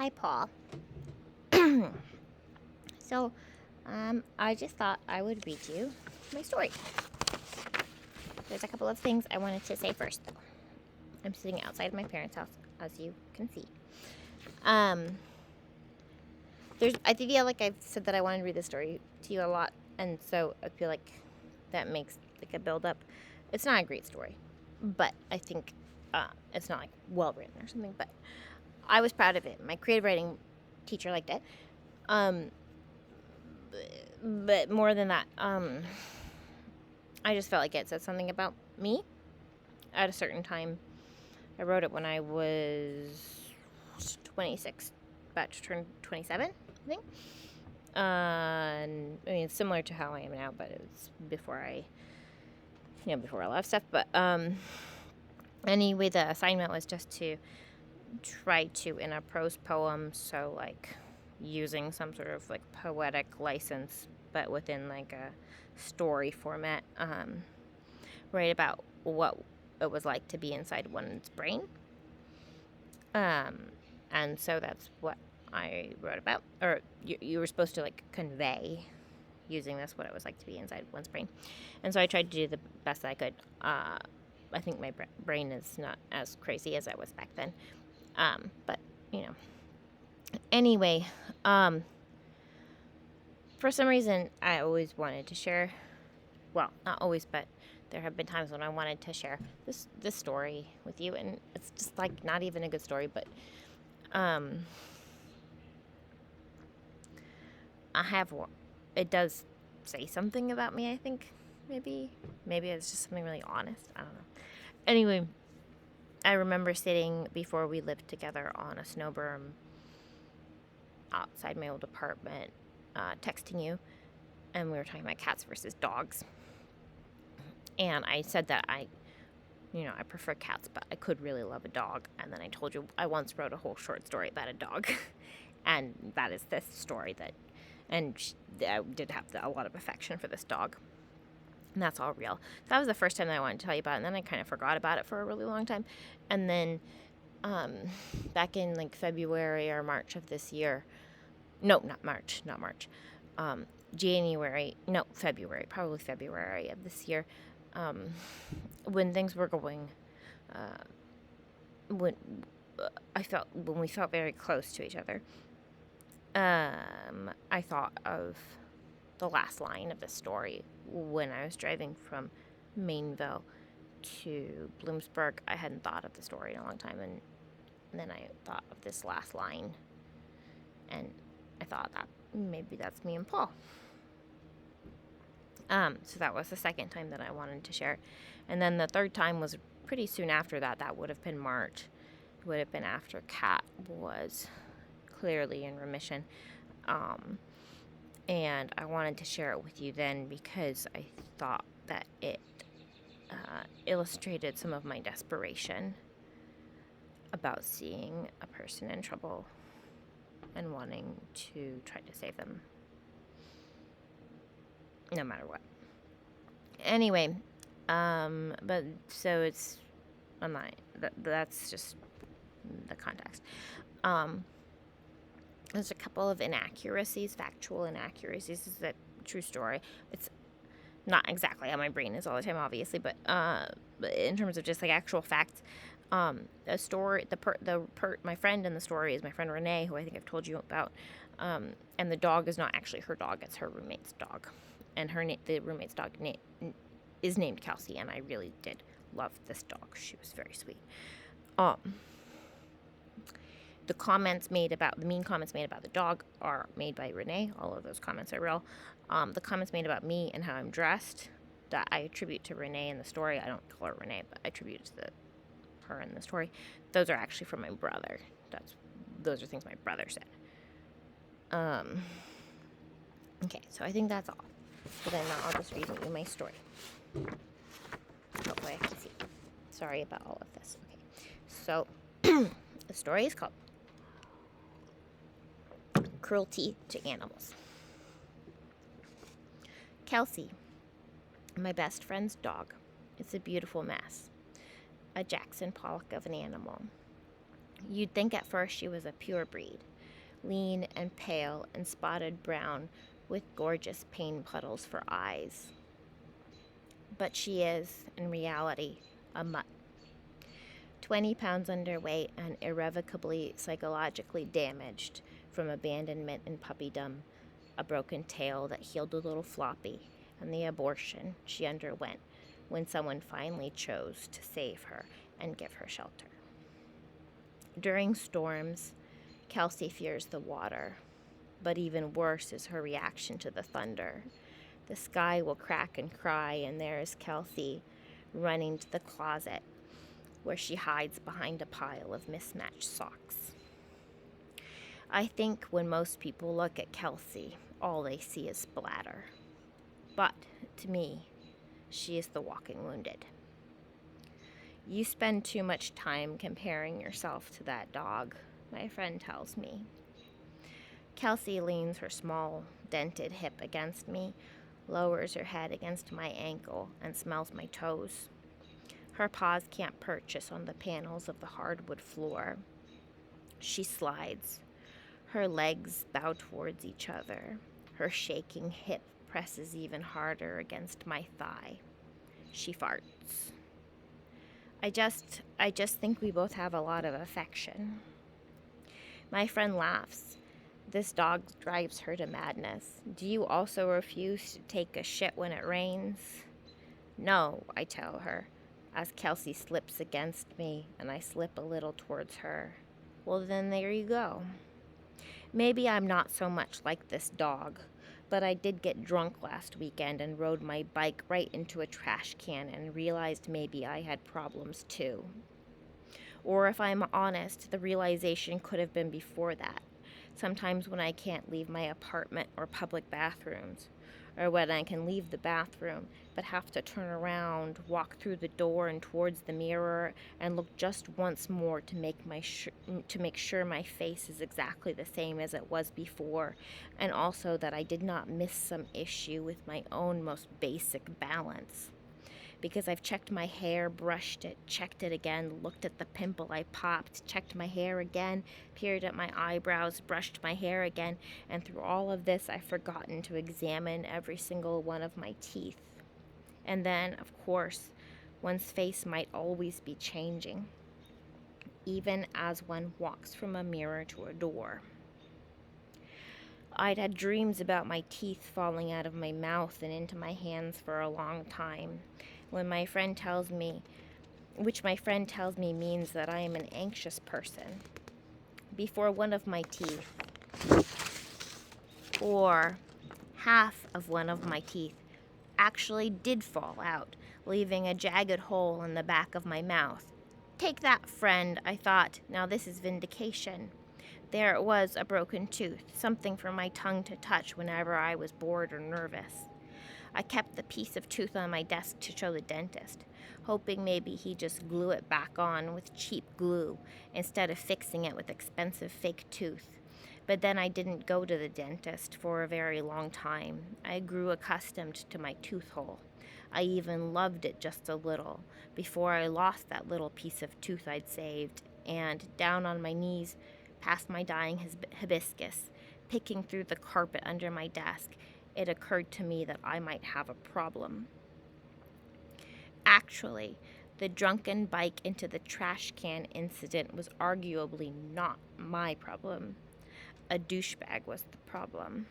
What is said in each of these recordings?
Hi, Paul. So, I just thought I would read you my story. There's a couple of things I wanted to say first, though. I'm sitting outside my parents' house, as you can see. I feel like I've said that I wanted to read this story to you a lot, and so I feel like that makes like a build up. It's not a great story, but I think it's not like well written or something. But I was proud of it. My creative writing teacher liked it. But more than that, I just felt like it said something about me at a certain time. I wrote it when I was 26, about to turn 27, I think. And I mean, it's similar to how I am now, but it was before before a lot of stuff. But anyway, the assignment was just to try to, in a prose poem, so like using some sort of like poetic license, but within like a story format, write about what it was like to be inside one's brain. And so that's what I wrote about, or you were supposed to like convey using this what it was like to be inside one's brain. And so I tried to do the best that I could. I think my brain is not as crazy as I was back then. But anyway, for some reason I always wanted to share, well, not always, but there have been times when I wanted to share this story with you, and it's just like not even a good story, but it does say something about me, I think. Maybe it's just something really honest. I don't know. Anyway, I remember sitting before we lived together on a snow berm outside my old apartment, texting you, and we were talking about cats versus dogs. And I said that I prefer cats, but I could really love a dog. And then I told you I once wrote a whole short story about a dog, and that is this story I did have a lot of affection for this dog. And that's all real. So that was the first time that I wanted to tell you about it, and then I kind of forgot about it for a really long time. And then back in like February or March of this year, no, not March, February, probably February of this year, when things were going, when we felt very close to each other, I thought of the last line of the story when I was driving from Mainville to Bloomsburg. I hadn't thought of the story in a long time, and then I thought of this last line, and I thought that maybe that's me and Paul. So that was the second time that I wanted to share. And then the third time was pretty soon after that. That would have been March. It would have been after Kat was clearly in remission. And I wanted to share it with you then because I thought that it illustrated some of my desperation about seeing a person in trouble and wanting to try to save them no matter what. Anyway, but so it's that's just the context. There's a couple of inaccuracies, factual inaccuracies. This is a true story. It's not exactly how my brain is all the time, obviously, but in terms of just like actual facts, a story. My friend in the story is my friend Renee, who I think I've told you about. And the dog is not actually her dog; it's her roommate's dog, and the roommate's dog is named Kelsey. And I really did love this dog. She was very sweet. The mean comments made about the dog are made by Renee. All of those comments are real. The comments made about me and how I'm dressed that I attribute to Renee in the story. I don't call her Renee, but I attribute it to her in the story. Those are actually from my brother. Those are things my brother said. Okay, so I think that's all. So then I'll just read you my story. Hopefully I can see. Sorry about all of this. Okay, so the story is called Cruelty to Animals. Kelsey, my best friend's dog, is a beautiful mess. A Jackson Pollock of an animal. You'd think at first she was a pure breed, lean and pale and spotted brown with gorgeous pain puddles for eyes. But she is, in reality, a mutt. 20 pounds underweight and irrevocably psychologically damaged from abandonment and puppydom, a broken tail that healed a little floppy, and the abortion she underwent when someone finally chose to save her and give her shelter. During storms, Kelsey fears the water, but even worse is her reaction to the thunder. The sky will crack and cry, and there is Kelsey running to the closet where she hides behind a pile of mismatched socks. I think when most people look at Kelsey, all they see is splatter. But to me, she is the walking wounded. You spend too much time comparing yourself to that dog, my friend tells me. Kelsey leans her small, dented hip against me, lowers her head against my ankle, and smells my toes. Her paws can't purchase on the panels of the hardwood floor. She slides. Her legs bow towards each other. Her shaking hip presses even harder against my thigh. She farts. I just think we both have a lot of affection. My friend laughs. This dog drives her to madness. Do you also refuse to take a shit when it rains? No, I tell her, as Kelsey slips against me and I slip a little towards her. Well, then there you go. Maybe I'm not so much like this dog, but I did get drunk last weekend and rode my bike right into a trash can and realized maybe I had problems too. Or if I'm honest, the realization could have been before that. Sometimes when I can't leave my apartment or public bathrooms, or when I can leave the bathroom but have to turn around, walk through the door and towards the mirror, and look just once more to make sure my face is exactly the same as it was before, and also that I did not miss some issue with my own most basic balance. Because I've checked my hair, brushed it, checked it again, looked at the pimple I popped, checked my hair again, peered at my eyebrows, brushed my hair again, and through all of this I've forgotten to examine every single one of my teeth. And then, of course, one's face might always be changing, even as one walks from a mirror to a door. I'd had dreams about my teeth falling out of my mouth and into my hands for a long time. Which my friend tells me means that I am an anxious person. Before one of my teeth, or half of one of my teeth, actually did fall out, leaving a jagged hole in the back of my mouth. Take that, friend, I thought. Now this is vindication. There it was, a broken tooth, something for my tongue to touch whenever I was bored or nervous. I kept the piece of tooth on my desk to show the dentist, hoping maybe he'd just glue it back on with cheap glue instead of fixing it with expensive fake tooth. But then I didn't go to the dentist for a very long time. I grew accustomed to my tooth hole. I even loved it just a little before I lost that little piece of tooth I'd saved, and down on my knees, past my dying hibiscus, picking through the carpet under my desk, it occurred to me that I might have a problem. Actually, the drunken bike into the trash can incident was arguably not my problem. A douchebag was the problem.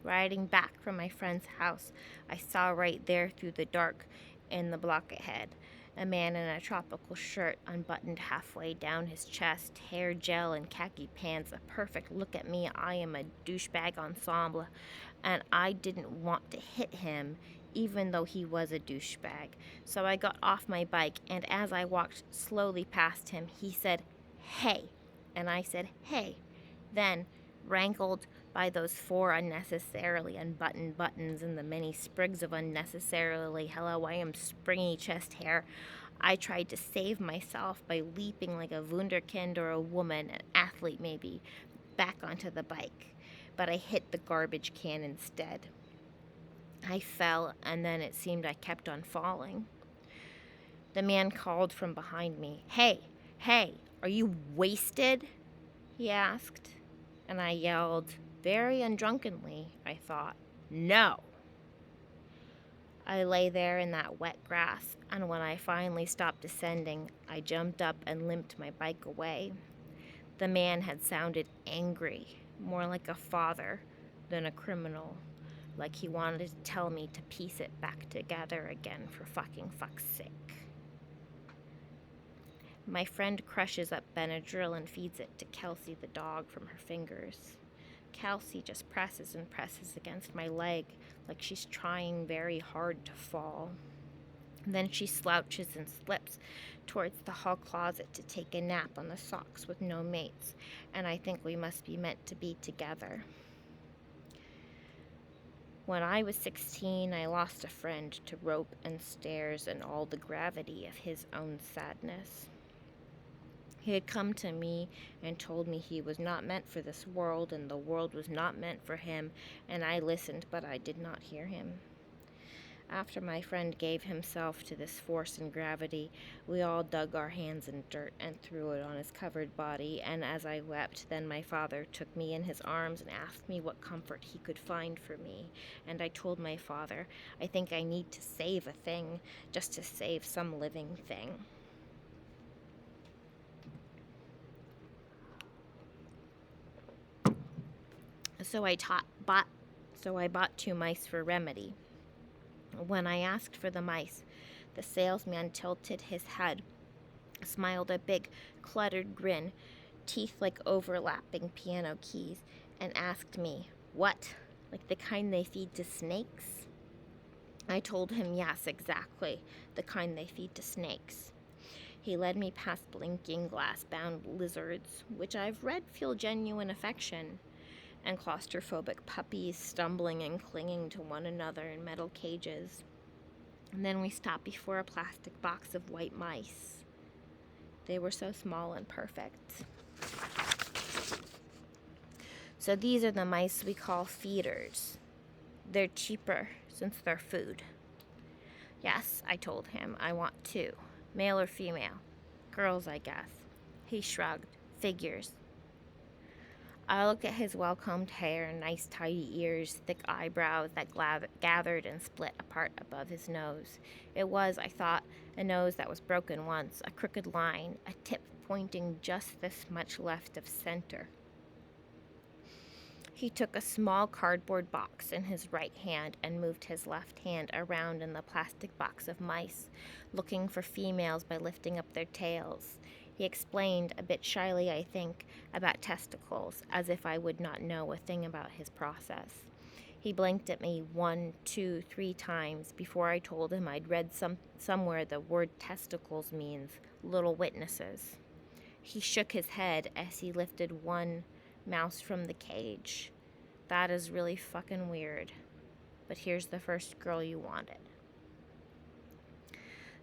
Riding back from my friend's house, I saw right there through the dark in the block ahead a man in a tropical shirt unbuttoned halfway down his chest, hair gel and khaki pants, a perfect look at me, I am a douchebag ensemble, and I didn't want to hit him, even though he was a douchebag. So I got off my bike, and as I walked slowly past him, he said, "Hey," and I said, "Hey." Then, rankled by those 4 unnecessarily unbuttoned buttons and the many sprigs of unnecessarily hello I am springy chest hair, I tried to save myself by leaping like a wunderkind or a woman, an athlete maybe, back onto the bike. But I hit the garbage can instead. I fell, and then it seemed I kept on falling. The man called from behind me, "Hey, are you wasted?" he asked. And I yelled, very undrunkenly, I thought, "No!" I lay there in that wet grass, and when I finally stopped descending, I jumped up and limped my bike away. The man had sounded angry, more like a father than a criminal, like he wanted to tell me to piece it back together again for fucking fuck's sake. My friend crushes up Benadryl and feeds it to Kelsey the dog from her fingers. Kelsey just presses and presses against my leg like she's trying very hard to fall. Then she slouches and slips towards the hall closet to take a nap on the socks with no mates, and I think we must be meant to be together. When I was 16, I lost a friend to rope and stairs and all the gravity of his own sadness. He had come to me and told me he was not meant for this world and the world was not meant for him, and I listened, but I did not hear him. After my friend gave himself to this force and gravity, we all dug our hands in dirt and threw it on his covered body, and as I wept, then my father took me in his arms and asked me what comfort he could find for me, and I told my father, I think I need to save a thing, just to save some living thing. So I bought 2 mice for Remedy. When I asked for the mice, the salesman tilted his head, smiled a big, cluttered grin, teeth like overlapping piano keys, and asked me, "What? Like the kind they feed to snakes?" I told him yes, exactly, the kind they feed to snakes. He led me past blinking glass-bound lizards, which I've read feel genuine affection, and claustrophobic puppies stumbling and clinging to one another in metal cages. And then we stopped before a plastic box of white mice. They were so small and perfect. So these are the mice we call feeders. They're cheaper since they're food. Yes, I told him, I want 2. Male or female? Girls, I guess. He shrugged. Figures. I looked at his well-combed hair, nice tidy ears, thick eyebrows that gathered and split apart above his nose. It was, I thought, a nose that was broken once, a crooked line, a tip pointing just this much left of center. He took a small cardboard box in his right hand and moved his left hand around in the plastic box of mice, looking for females by lifting up their tails. He explained, a bit shyly I think, about testicles, as if I would not know a thing about his process. He blinked at me 1, 2, 3 times before I told him I'd read somewhere the word testicles means little witnesses. He shook his head as he lifted one mouse from the cage. That is really fucking weird. But here's the first girl you wanted.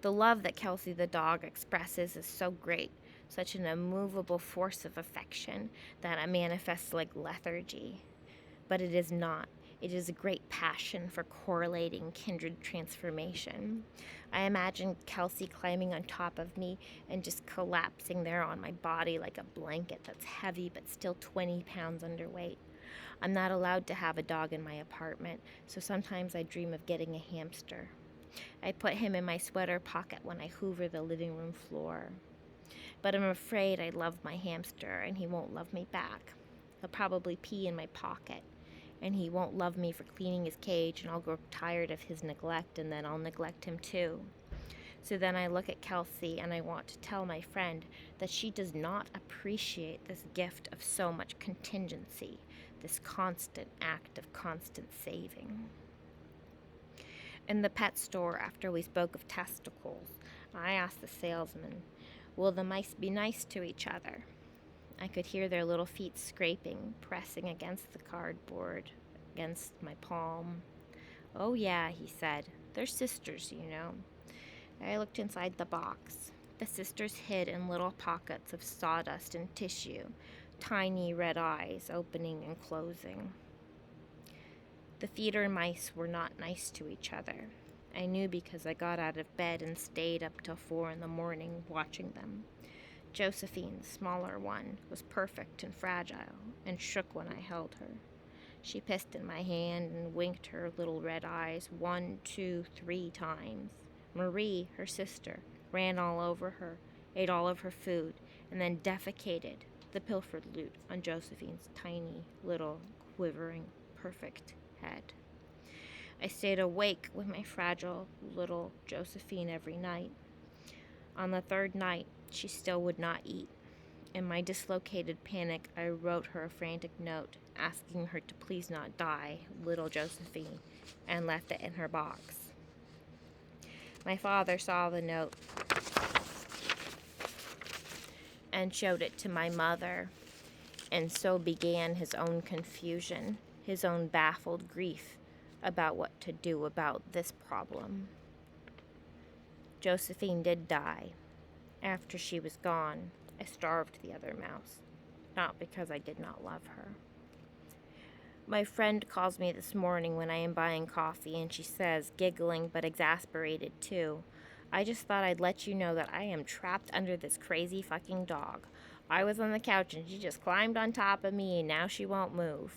The love that Kelsey the dog expresses is so great, such an immovable force of affection that it manifests like lethargy. But it is not. It is a great passion for correlating kindred transformation. I imagine Kelsey climbing on top of me and just collapsing there on my body like a blanket that's heavy but still 20 pounds underweight. I'm not allowed to have a dog in my apartment, so sometimes I dream of getting a hamster. I put him in my sweater pocket when I hoover the living room floor. But I'm afraid I love my hamster and he won't love me back. He'll probably pee in my pocket, and he won't love me for cleaning his cage, and I'll grow tired of his neglect, and then I'll neglect him too. So then I look at Kelsey and I want to tell my friend that she does not appreciate this gift of so much contingency, this constant act of constant saving. In the pet store, after we spoke of testicles, I asked the salesman, "Will the mice be nice to each other?" I could hear their little feet scraping, pressing against the cardboard, against my palm. "Oh yeah," he said. "They're sisters, you know." I looked inside the box. The sisters hid in little pockets of sawdust and tissue, tiny red eyes opening and closing. The feeder mice were not nice to each other. I knew because I got out of bed and stayed up till 4 in the morning watching them. Josephine, the smaller one, was perfect and fragile and shook when I held her. She pissed in my hand and winked her little red eyes 1, 2, 3 times. Marie, her sister, ran all over her, ate all of her food, and then defecated the pilfered loot on Josephine's tiny, little, quivering, perfect head. I stayed awake with my fragile little Josephine every night. On the third night, she still would not eat. In my dislocated panic, I wrote her a frantic note asking her to please not die, little Josephine, and left it in her box. My father saw the note and showed it to my mother, and so began his own confusion, his own baffled grief about what to do about this problem. Josephine did die. After she was gone, I starved the other mouse, not because I did not love her. My friend calls me this morning when I am buying coffee, and she says, giggling but exasperated too, I just thought I'd let you know that I am trapped under this crazy fucking dog. I was on the couch and she just climbed on top of me and now she won't move.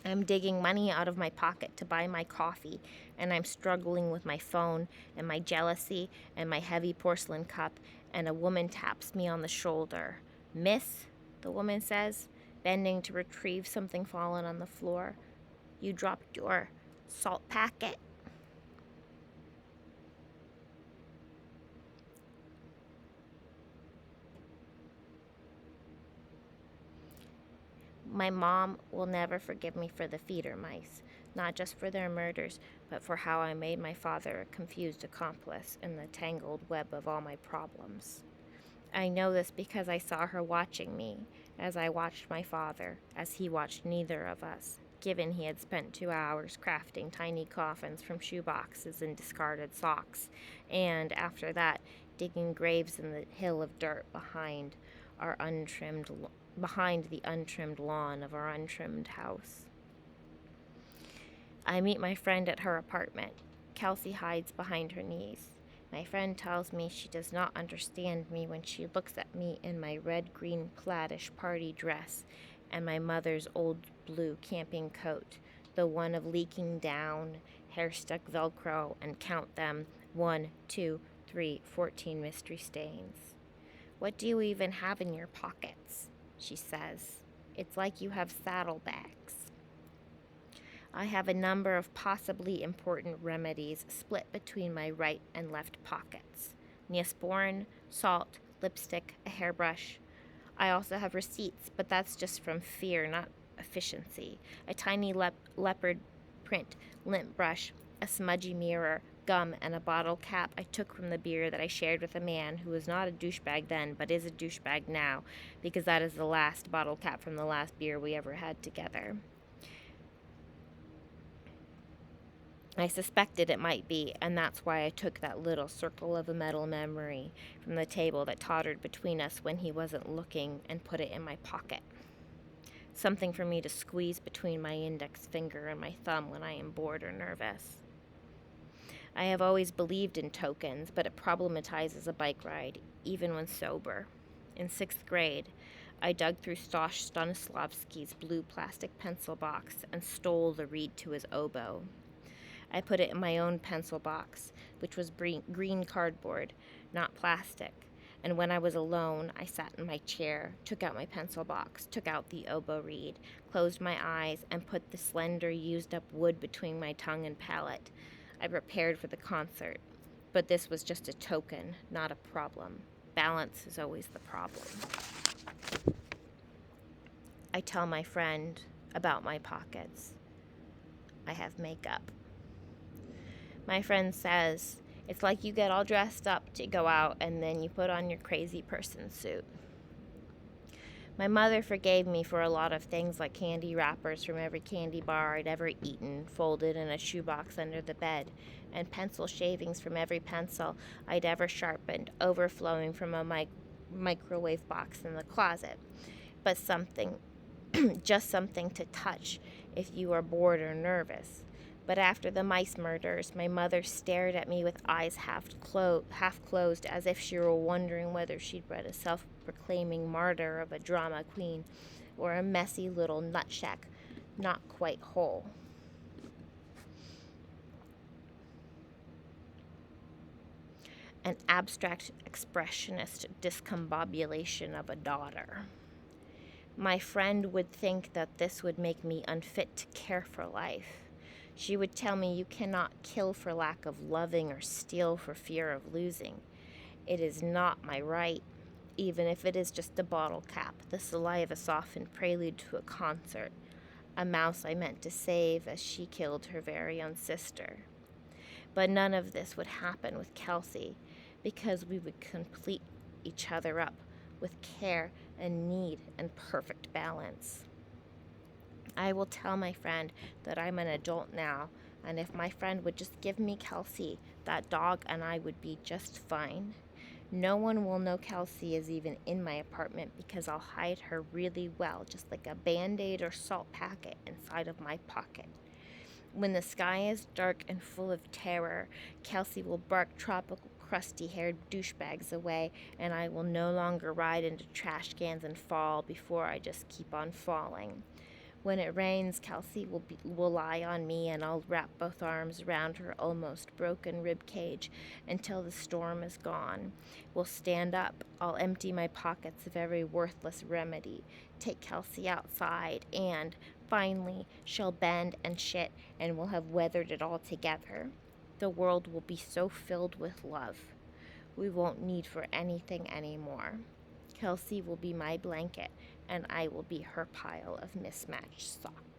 I'm digging money out of my pocket to buy my coffee, and I'm struggling with my phone and my jealousy and my heavy porcelain cup, and a woman taps me on the shoulder. Miss, the woman says, bending to retrieve something fallen on the floor, you dropped your salt packet. My mom will never forgive me for the feeder mice, not just for their murders, but for how I made my father a confused accomplice in the tangled web of all my problems. I know this because I saw her watching me, as I watched my father, as he watched neither of us, given he had spent 2 hours crafting tiny coffins from shoeboxes and discarded socks, and, after that, digging graves in the hill of dirt behind the untrimmed lawn of our untrimmed house. I meet my friend at her apartment. Kelsey hides behind her knees. My friend tells me she does not understand me when she looks at me in my red-green plaidish party dress and my mother's old blue camping coat, the one of leaking down, hair-stuck Velcro, and count them, 1, 2, 3, 14 mystery stains. What do you even have in your pockets? She says. It's like you have saddlebags. I have a number of possibly important remedies split between my right and left pockets. Neosporin, salt, lipstick, a hairbrush. I also have receipts, but that's just from fear, not efficiency. A tiny leopard print lint brush, a smudgy mirror, gum, and a bottle cap I took from the beer that I shared with a man who was not a douchebag then, but is a douchebag now, because that is the last bottle cap from the last beer we ever had together. I suspected it might be, and that's why I took that little circle of a metal memory from the table that tottered between us when he wasn't looking and put it in my pocket. Something for me to squeeze between my index finger and my thumb when I am bored or nervous. I have always believed in tokens, but it problematizes a bike ride, even when sober. In 6th grade, I dug through Stosh Stanislavski's blue plastic pencil box and stole the reed to his oboe. I put it in my own pencil box, which was green cardboard, not plastic, and when I was alone, I sat in my chair, took out my pencil box, took out the oboe reed, closed my eyes, and put the slender, used-up wood between my tongue and palate. I prepared for the concert, but this was just a token, not a problem. Balance is always the problem. I tell my friend about my pockets. I have makeup. My friend says, it's like you get all dressed up to go out and then you put on your crazy person suit. My mother forgave me for a lot of things like candy wrappers from every candy bar I'd ever eaten, folded in a shoebox under the bed, and pencil shavings from every pencil I'd ever sharpened, overflowing from a microwave box in the closet. But something, just something to touch if you are bored or nervous. But after the mice murders, my mother stared at me with eyes half closed as if she were wondering whether she'd bred a self-proclaiming martyr of a drama queen, or a messy little nutshack not quite whole. An abstract expressionist discombobulation of a daughter. My friend would think that this would make me unfit to care for life. She would tell me you cannot kill for lack of loving or steal for fear of losing. It is not my right, even if it is just a bottle cap, the saliva-softened prelude to a concert, a mouse I meant to save as she killed her very own sister. But none of this would happen with Kelsey, because we would complete each other up with care and need and perfect balance. I will tell my friend that I'm an adult now, and if my friend would just give me Kelsey, that dog and I would be just fine. No one will know Kelsey is even in my apartment because I'll hide her really well, just like a Band-Aid or salt packet inside of my pocket. When the sky is dark and full of terror, Kelsey will bark tropical crusty-haired douchebags away, and I will no longer ride into trash cans and fall before I just keep on falling. When it rains, Kelsey will lie on me, and I'll wrap both arms around her almost broken rib cage until the storm is gone. We'll stand up. I'll empty my pockets of every worthless remedy, take Kelsey outside, and finally she'll bend and shit, and we'll have weathered it all together. The world will be so filled with love. We won't need for anything anymore. Kelsey will be my blanket, and I will be her pile of mismatched socks.